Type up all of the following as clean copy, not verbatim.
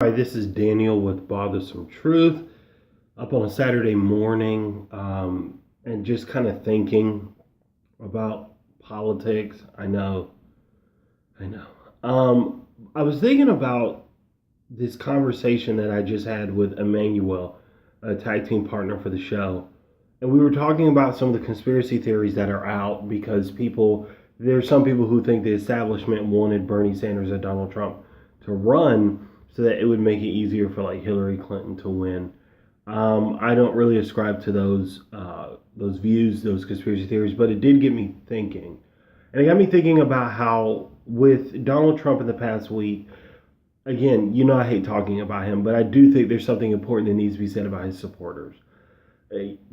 Hi, this is Daniel with Bothersome Truth. Up on a Saturday morning, and just kind of thinking about politics. I know. I was thinking about this conversation that I just had with Emmanuel, a tag team partner for the show. And we were talking about some of the conspiracy theories that are out because there's some people who think the establishment wanted Bernie Sanders and Donald Trump to run so that it would make it easier for like Hillary Clinton to win. I don't really ascribe to those views, those conspiracy theories, but it did get me thinking. And it got me thinking about how with Donald Trump in the past week, again, I hate talking about him, but I do think there's something important that needs to be said about his supporters.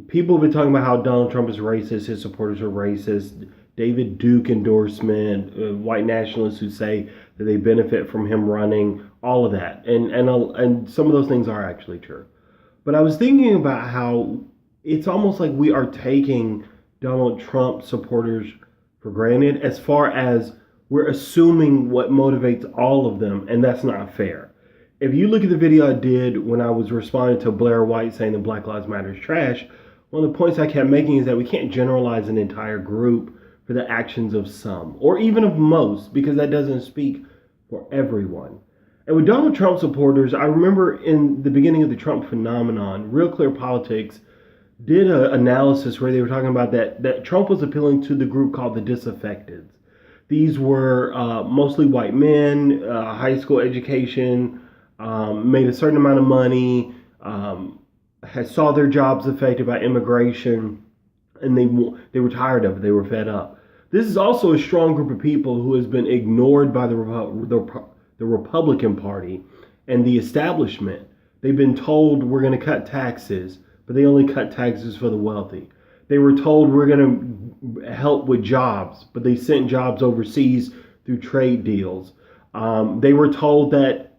People have been talking about how Donald Trump is racist, his supporters are racist, David Duke endorsement, white nationalists who say that they benefit from him running, all of that. And some of those things are actually true. But I was thinking about how it's almost like we are taking Donald Trump supporters for granted as far as we're assuming what motivates all of them, and that's not fair. If you look at the video I did when I was responding to Blair White saying that Black Lives Matter is trash, one of the points I kept making is that we can't generalize an entire group for the actions of some, or even of most, because that doesn't speak for everyone. And with Donald Trump supporters, I remember in the beginning of the Trump phenomenon, Real Clear Politics did an analysis where they were talking about that Trump was appealing to the group called the disaffected. These were mostly white men, high school education, made a certain amount of money, saw their jobs affected by immigration, and they were tired of it. They were fed up. This is also a strong group of people who has been ignored by the Republican Party and the establishment. They've been told we're going to cut taxes, but they only cut taxes for the wealthy. They were told we're going to help with jobs, but they sent jobs overseas through trade deals. They were told that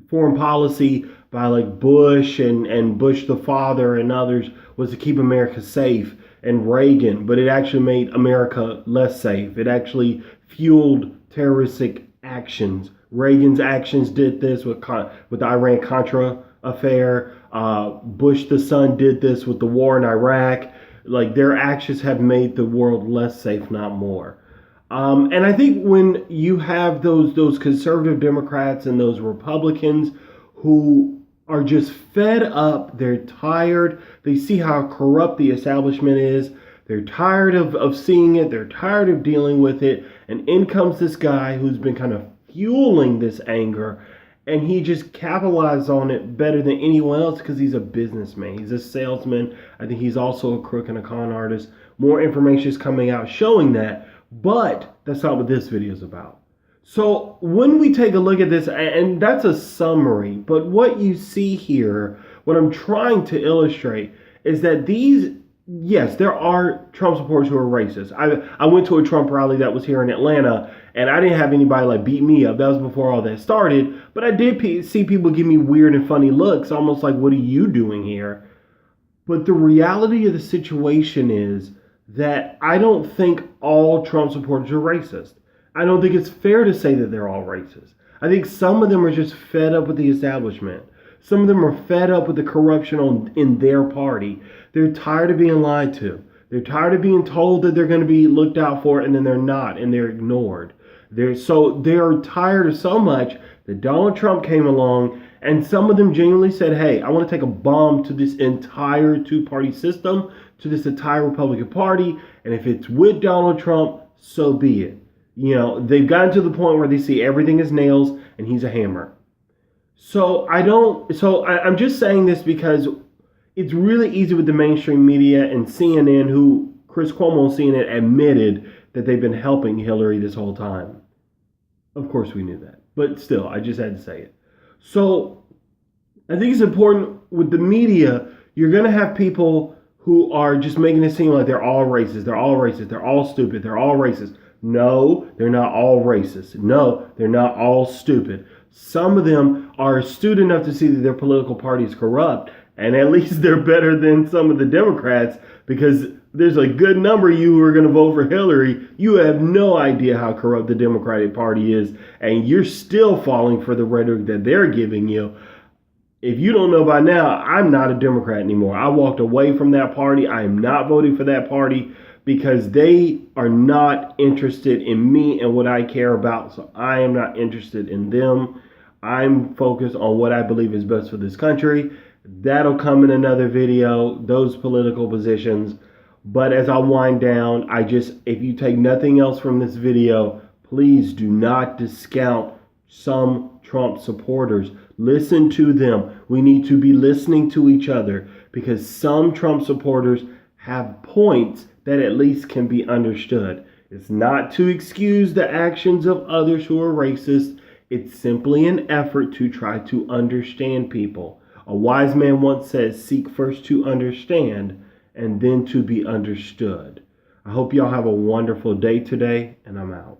foreign policy by like Bush and Bush the father and others was to keep America safe, and Reagan, but it actually made America less safe. It actually fueled terroristic actions. Reagan's actions did this with the Iran-Contra affair. Bush the son did this with the war in Iraq. Like, their actions have made the world less safe, not more. And I think when you have those conservative Democrats and those Republicans who are just fed up, they're tired, they see how corrupt the establishment is, they're tired of seeing it, they're tired of dealing with it, and in comes this guy who's been kind of fueling this anger, and he just capitalized on it better than anyone else because he's a businessman. He's a salesman. I think he's also a crook and a con artist. More information is coming out showing that, but that's not what this video is about. So when we take a look at this, and that's a summary, but what you see here, what I'm trying to illustrate is that yes, there are Trump supporters who are racist. I went to a Trump rally that was here in Atlanta, and I didn't have anybody like beat me up. That was before all that started. But I did see people give me weird and funny looks, almost like, what are you doing here? But the reality of the situation is that I don't think all Trump supporters are racist. I don't think it's fair to say that they're all racist. I think some of them are just fed up with the establishment. Some of them are fed up with the corruption in their party. They're tired of being lied to. They're tired of being told that they're going to be looked out for, and then they're not, and they're ignored. They're tired of so much that Donald Trump came along, and some of them genuinely said, hey, I want to take a bomb to this entire two-party system, to this entire Republican Party, and if it's with Donald Trump, so be it. They've gotten to the point where they see everything as nails, and he's a hammer. So I'm just saying this because it's really easy with the mainstream media and CNN, who Chris Cuomo and CNN admitted that they've been helping Hillary this whole time. Of course we knew that, but still, I just had to say it. So I think it's important with the media, you're going to have people who are just making it seem like they're all racist, they're all racist, they're all stupid, they're all racist. No, they're not all racist. No, they're not all stupid. Some of them are astute enough to see that their political party is corrupt, and at least they're better than some of the Democrats, because there's a good number of you who are going to vote for Hillary. You have no idea how corrupt the Democratic Party is, and you're still falling for the rhetoric that they're giving you. if you don't know by now, I'm not a Democrat anymore. I walked away from that party. I am not voting for that party because they are not interested in me and what I care about. So I am not interested in them. I'm focused on what I believe is best for this country. That'll come in another video, those political positions. But as I wind down, if you take nothing else from this video, please do not discount some Trump supporters. Listen to them. We need to be listening to each other because some Trump supporters have points that at least can be understood. It's not to excuse the actions of others who are racist. It's simply an effort to try to understand people. A wise man once said, seek first to understand and then to be understood. I hope y'all have a wonderful day today, and I'm out.